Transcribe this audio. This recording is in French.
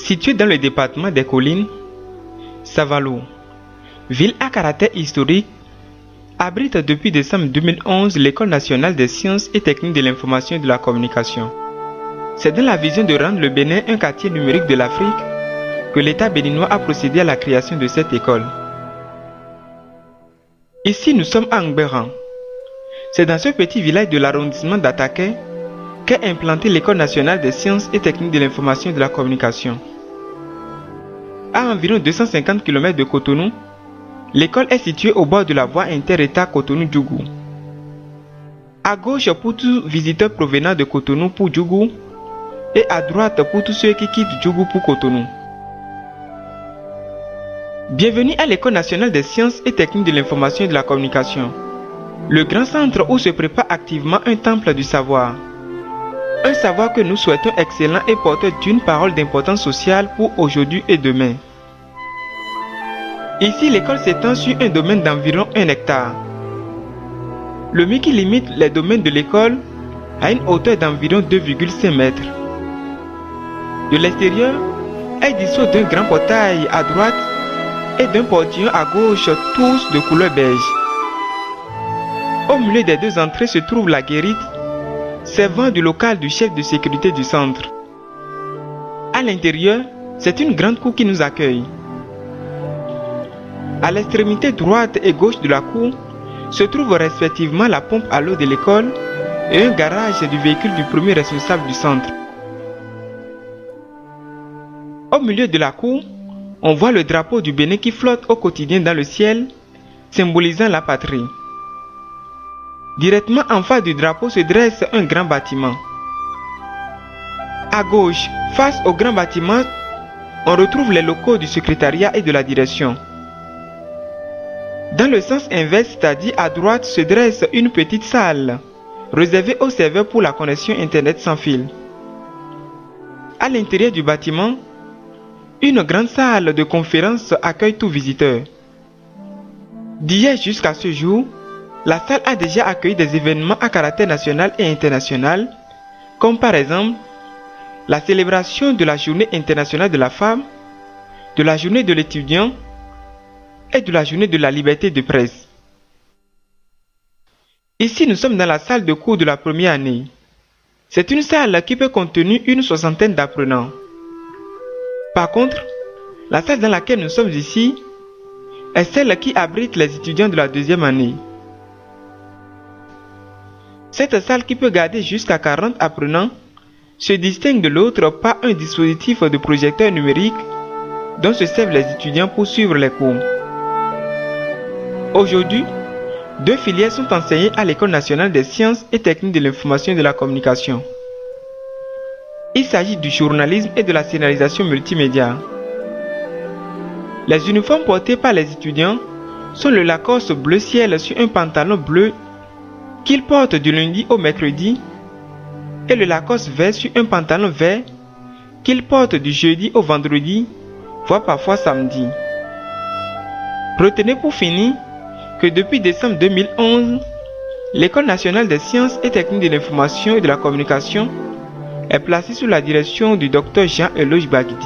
Située dans le département des Collines, Savalo, ville à caractère historique, abrite depuis décembre 2011 l'École nationale des sciences et techniques de l'information et de la communication. C'est dans la vision de rendre le Bénin un quartier numérique de l'Afrique que l'État béninois a procédé à la création de cette école. Ici, nous sommes à Ngberan. C'est dans ce petit village de l'arrondissement d'Ataké qu'est implantée l'École nationale des sciences et techniques de l'information et de la communication. À environ 250 km de Cotonou, l'école est située au bord de la voie inter-État Cotonou-Djougou. À gauche pour tout visiteur provenant de Cotonou pour Djougou et à droite pour tous ceux qui quittent Djougou pour Cotonou. Bienvenue à l'École nationale des sciences et techniques de l'information et de la communication, le grand centre où se prépare activement un temple du savoir. Un savoir que nous souhaitons excellent et porteur d'une parole d'importance sociale pour aujourd'hui et demain. Ici, l'école s'étend sur un domaine d'environ 1 hectare. Le mur qui limite les domaines de l'école a une hauteur d'environ 2,5 mètres. De l'extérieur, elle dispose d'un grand portail à droite et d'un portillon à gauche, tous de couleur beige. Au milieu des deux entrées se trouve la guérite, servant du local du chef de sécurité du centre. À l'intérieur, c'est une grande cour qui nous accueille. À l'extrémité droite et gauche de la cour se trouvent respectivement la pompe à l'eau de l'école et un garage du véhicule du premier responsable du centre. Au milieu de la cour, on voit le drapeau du Bénin qui flotte au quotidien dans le ciel, symbolisant la patrie. Directement en face du drapeau se dresse un grand bâtiment. À gauche, face au grand bâtiment, on retrouve les locaux du secrétariat et de la direction. Dans le sens inverse, c'est-à-dire à droite, se dresse une petite salle, réservée aux serveurs pour la connexion Internet sans fil. À l'intérieur du bâtiment, une grande salle de conférence accueille tout visiteur. D'hier jusqu'à ce jour, la salle a déjà accueilli des événements à caractère national et international, comme par exemple la célébration de la Journée internationale de la femme, de la Journée de l'étudiant et de la Journée de la liberté de presse. Ici, nous sommes dans la salle de cours de la première année. C'est une salle qui peut contenir une 60aine d'apprenants. Par contre, la salle dans laquelle nous sommes ici est celle qui abrite les étudiants de la deuxième année. Cette salle qui peut garder jusqu'à 40 apprenants se distingue de l'autre par un dispositif de projecteur numérique dont se servent les étudiants pour suivre les cours. Aujourd'hui, 2 filières sont enseignées à l'École nationale des sciences et techniques de l'information et de la communication. Il s'agit du journalisme et de la scénarisation multimédia. Les uniformes portés par les étudiants sont le Lacoste bleu ciel sur un pantalon bleu qu'ils portent du lundi au mercredi et le Lacoste vert sur un pantalon vert qu'ils portent du jeudi au vendredi, voire parfois samedi. Retenez pour finir que depuis décembre 2011, l'École nationale des sciences et techniques de l'information et de la communication est placée sous la direction du Dr Jean-Eloge Baguidi.